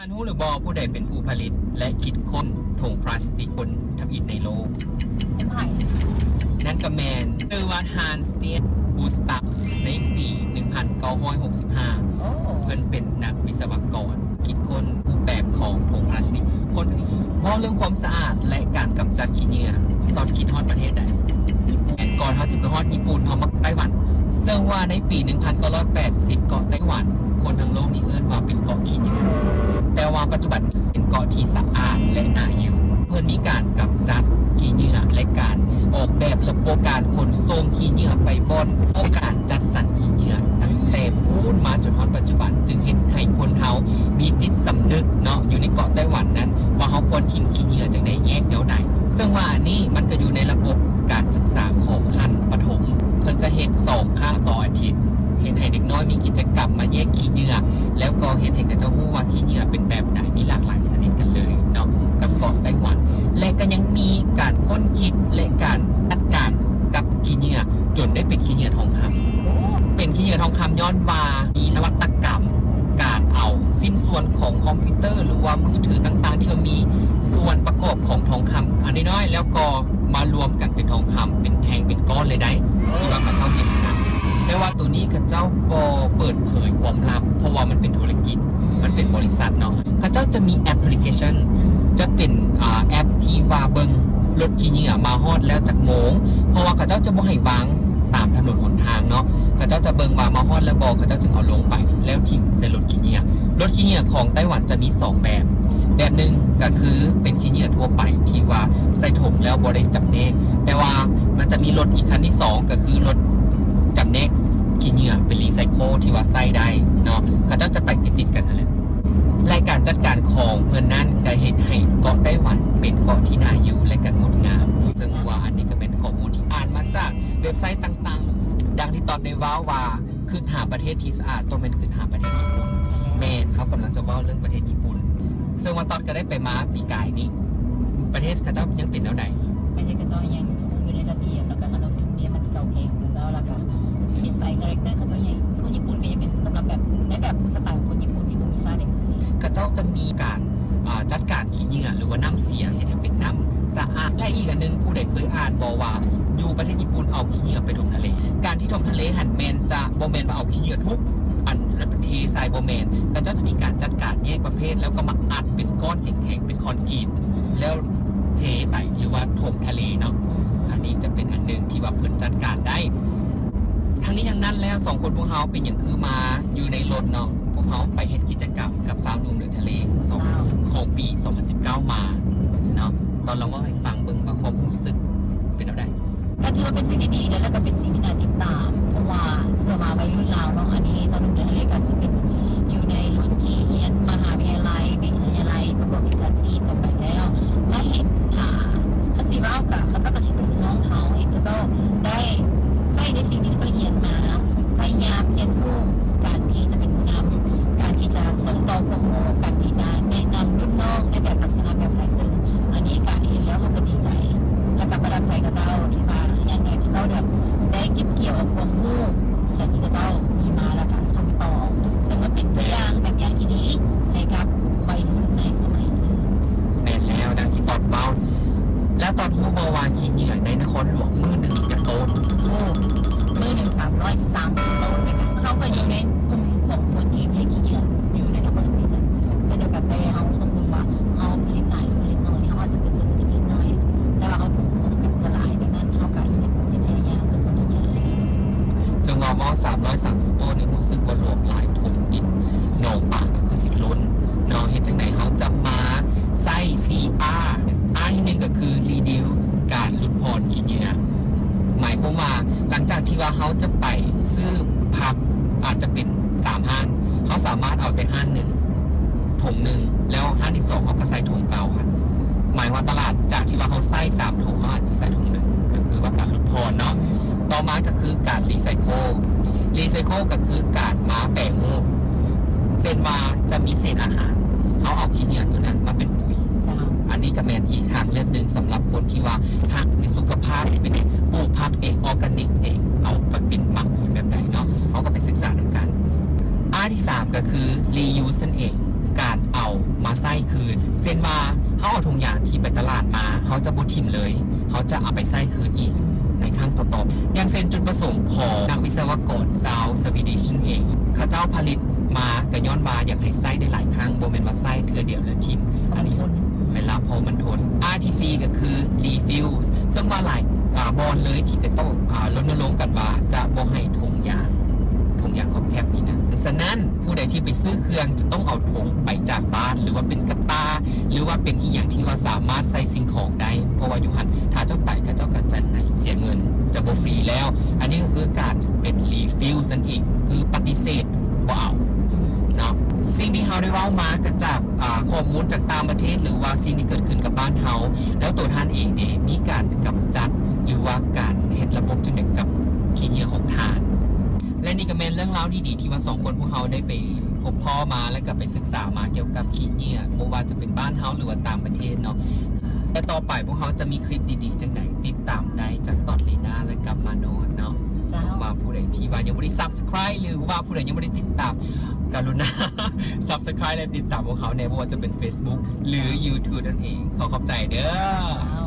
อันหู้หรือบอผู้ใดเป็นผู้ผลิตและคิดค้นถุงพลาสติกบนทำอิฐในโลก ไม่ นั่นก็แมนชื่อว่าฮานสเตียนกูสตัฟในปี 1965 โอ้ เพิ่นเป็นนักวิศวกรคิดค้นรูปแบบของถุงพลาสติกคนมองเรื่องความสะอาดและการกำจัดขี้เหงื่อตอนคิดฮอดประเทศใดแอนก่อนเขาจะไปฮอดญี่ปุ่นเขามาไต้หวันซึ่งว่าในปี 1980 เกาะไต้หวันคนทั้งโลกนี่เอิ้นว่าเป็นเกาะขี้เหงื่อแต่ว่าปัจจุบันเป็นเกาะที่สะอาดและน่าอยู่เพื่อมีการกำจัดขี้เหงื่อและการออกแบบระบบการขนส่งขี้เหงื่อไปบนโอกาสจัดสรรขี้เหงื่อตั้งแต่พูดมาจนถึงปัจจุบันจึงเห็นให้คนเฮามีจิตสำนึกเนาะอยู่ในเกาะไต้หวันนั้นว่าเขาควรทิ้งขี้เหงื่อจากได้แยกแนวใดซึ่งว่าอันนี้มันก็อยู่ในระบบการศึกษาของขั้นประถมเพิ่นจะเห็น2 ครั้งต่ออาทิตย์เห็นให้เด็กน้อยมีกิจกรรมมาแยกขี้เหงื่อแล้วก็เห็นให้กับเจ้าฮู้ว่าขี้เหงื่อเป็นแบบไหนมีหลากหลายชนิดกันเลยเนาะกับเกาะไต้หวันและก็ยังมีการค้นคิดและการจัดการกับขี้เหงื่อจนได้เป็นขี้เหงื่อทองคำเป็นขี้เหงื่อทองคำย้อนว่ามีนวัตกรรมการเอาสิ้นส่วนของคอมพิวเตอร์หรือว่ามือถือต่างๆที่มันมีส่วนประกอบของทองคำอันน้อยๆแล้วก็มารวมกันเป็นทองคำเป็นแท่งเป็นก้อนเลยได้ที่ว่าเขาเจ้าเห็นนะแต่ว่าตัวนี้เขาเจ้าบอเปิดเผยความลับเพราะว่ามันเป็นธุรกิจมันเป็นบริษัทเนาะเขาเจ้าจะมีแอปพลิเคชันจะเป็นแอปที่ว่าเบิงรถขี้เหงื่อมาฮอดแล้วจากโมงเพราะว่าเขาเจ้าจะบ่ให้วางตามถนนหนทางเนาะเขาเจ้าจะเบิงว่ามาฮอดแล้วบอกเขาเจ้าจึงเอาลงไปแล้วทิ้งใส่รถขี้เหงื่อรถขี้เหงื่อของไต้หวันจะมี2 แบบหนึ่งก็คือเป็นขี้เหงื่อทั่วไปที่ว่าใส่ถุงแล้วบ่ได้จำแนกแต่ว่ามันจะมีรถอีกคันที่2ก็คือรถจำแนกขี้เหงื่อเป็นรีไซเคิลที่ว่าใส่ได้เนาะเขาเจ้าจะไปติดกันนั่นแหละรายการจัดการของเพื่อนนั้นก็เห็นให้เกาะไต้หวันเป็นเกาะที่น่าอยู่และก็งดงามซึ่งว่าอันนี้ก็เป็นข้อมูลที่อ่านมาจากเว็บไซต์ต่างๆดังที่ตอนในว้าวว่าขึ้นหาประเทศที่สะอาดต้องเป็นขึ้นหาประเทศญี่ปุ่นแม่เขากำลังจะว่าเรื่องประเทศญี่ปุ่นซึ่งวันตอนก็ได้ไปมาปีกายนี้ประเทศเขาเจ้ายังเป็นแล้วใด ไม่ใช่กระเจ้ายังอยู่ในระเบียบแล้วก็ขนบธรรมเนียมมันเก่าแก่กระเจ้าแล้วก็นิสัยคาแรคเตอร์กระเจ้าใหญ่คนญี่ปุ่นก็ยังเป็นสำหรับแบบในแบบสไตล์ของคนญี่ปุ่นที่มันมีซาเด็ก เขาเจ้าจะมีการจัดการขี้เหงื่อหรือว่าน้ำเสียให้เป็นน้ำสะอาดและอีกอันหนึ่งผู้ใดเคยอ่านบอกว่าอยู่ประเทศญี่ปุ่นเอาขี้เหงื่อไปถมทะเลการที่ถมทะเลหันแมนจะโบแมนมาเอาขี้เหงื่อทุกอันและประเทศทรายโบแมนเขาเจ้าจะมีการจัดการแยกประเภทแล้วก็มาอัดเป็นก้อนแข็งๆเป็นคอนกรีตแล้วเทไปหรือว่าถมทะเลเนาะอันนี้จะเป็นอันหนึ่งที่ว่าเพิ่นจัดการได้ทั้งนี้ทั้งนั้นแล้ว2 คนพวกเขาเป็นอย่างคือมาอยู่ในรถเนาะพวกเขาไปเห็นกิจกรรมกับสาวหนุ่มเดินทะเลของปี 2019 มาเนาะตอนเราว่าให้ฟังเบิ่งว่าความรู้สึกเป็นอะไร ก็ถือว่าเป็นสิ่งที่ดีแล้วก็เป็นสิ่งที่น่าติดตามเพราะว่าเสื้อมาวัยรุ่นเราเนาะอันนี้สนุกเดินทะเลก็จะเป็นอยู่ในรุ่นที่เรียนมหาวิทยาลัยประกอบวิชาชีพกันไปแล้วและเห็นคันสีว่าวกับเขาเจ้าก็ชิดน้องเขาเห็นเขาเจ้าได้ใช้ในสิ่งที่เขาเจ้าเรียนมาเนาะพยายามเรียนรู้การที่จะเป็นผู้นำการที่จะส่งต่อความรู้การที่จะแนะนำรุ่นน้องในแบบลักษณะแบบไรซึ่งอันนี้การเห็นแล้วเขาก็ดีใจและก็ประทับใจกับเจ้าที่ว่าอย่างไรเขาเจ้าแบบได้เก็บเกี่ยวเอาความรู้จากที่เขาเจ้ามีมาแล้วก็ส่งต่อซึ่งมันเป็นตัวอย่างแบบอย่างที่ดีให้กับวัยรุ่นในสมัยนี้แม่นแล้วดังที่ตอนเบาแล้วตอนฮูบาวาขี้เหงื่อในนครหลวงมือหนึ่งจะโตนมือหนึ่ง330 ต้นนะคะเขาก็อยู่ในกลุ่มของคนที่ผลิตขี้เหงื่ออยู่ในนครหลวงจ้ะเช่นเดียวกันแต่เขาต้องดูว่าเขาผลิตหลายหรือผลิตน้อยเขาอาจจะเป็นส่วนที่ผลิตน้อยแต่ว่าเขากลุ่มคนกันจะหลายดังนั้นเขาก็อยู่ในกลุ่มที่พยายามเป็นคนที่เยอะซึ่งว่า330 ต้นนี่รู้สึกว่ารวมหลายถุงดินหนองป่าก็คือ10 ล้นเนาะเห็นจากไหนเขาจะมาไส้ CR ที่หนึ่งก็คือ reduce การลดพรขี้เหงื่อหมายความว่าหลังจากที่ว่าเขาจะไปซื้อผักอาจจะเป็น3 ห้านเขาสามารถเอาแต่ห้านหนึ่งถุงหนึ่งแล้วห้านที่2เขาก็ใส่ถุงเก่าค่ะหมายว่าตลาดจากที่ว่าเขาใส่3 ถุงเขาอาจจะใส่ถุงหนึ่งก็คือว่าการลดพรเนาะต่อมาก็คือการรีไซเคิลก็คือการมาแปรรูปเส้นมาจะมีเศษอาหารเขาเอาขี้เหงื่อตัวนั้นมาเป็นปุ๋ยอันนี้ก็แมนอีกทางเลือกหนึ่งสำหรับคนที่ว่าหักในสุขภาพเป็นปลูกผักเองออร์แกนิกเองเอาไปเป็นหมักปุ๋ยแบบไหนเนาะเขาก็ไปศึกษาเหมือนกันที่3ก็คือ reuse นั่นเองการ เอามาใส่คืนเส้นว่าเขาเอาถุงยางที่ไปตลาดมาเขาจะบุทิมเลยเขาจะเอาไปใส่คืนอีกในครั้งต่อๆอย่างเส้นจุดประสงค์ของนักวิศวกรชาวสวีดิชเองเขาเจ้าผลิตมากระย้อนมาอยากให้ใส่ได้หลายครั้งโบเมนว่าใส่เทือเดียวแล้วทิมอันนี้เวลาพอมันทน RTC ก็คือ refill ซึ่งว่าหลายบอลเลยที่กระเจ้ารณรงค์กันว่าจะบ่ให้ถุงยางของแคบนี่นะฉะนั้นผู้ใดที่ไปซื้อเครื่องจะต้องเอาถุงไปจากบ้านหรือว่าเป็นกระตาหรือว่าเป็นอีกอย่างที่ว่าสามารถใส่สิ่งของได้เพราะว่าอยู่หันถ้าเจ้าไปถ้าเจ้าก็จะไหนเสียเงินจะบ่ฟรีแล้ว อันนี้ก็คือการเป็นรีฟิลนั่นเองคือปฏิเสธว่าเอาเนาะสิ่งที่เขาได้เว้ามาก็จากข้อมูลจากต่างประเทศหรือว่าสิ่งที่เกิดขึ้นกับบ้านเฮาแล้วตัวท่านเองเนี่ยมีการกำจัดหรือว่าการเฮ็ดระบบจังได๋กับขี้เหงื่อของทาน และนี่ก็เป็นเรื่องราวดีๆที่ว่าสองคนพวกเขาได้ไปพบพ่อมาแล้วก็ไปศึกษามาเกี่ยวกับขี้เหงื่อไม่ว่าจะเป็นบ้านเฮาหรือว่าต่างประเทศเนาะแต่ต่อไปพวกเขาจะมีคลิปดีๆจังไหนติดตามได้จากตอนลีน่าและกับมาโนดเนาะ เจ้า ว่าผู้ใดที่ว่ายังไม่ได้ subscribe หรือว่าผู้ใดยังไม่ได้ติดตามกรุณา subscribe และติดตามพวกเขาในไม่ว่าจะเป็น Facebook หรือ YouTube นั่นเองขอขอบใจเด้อ เจ้า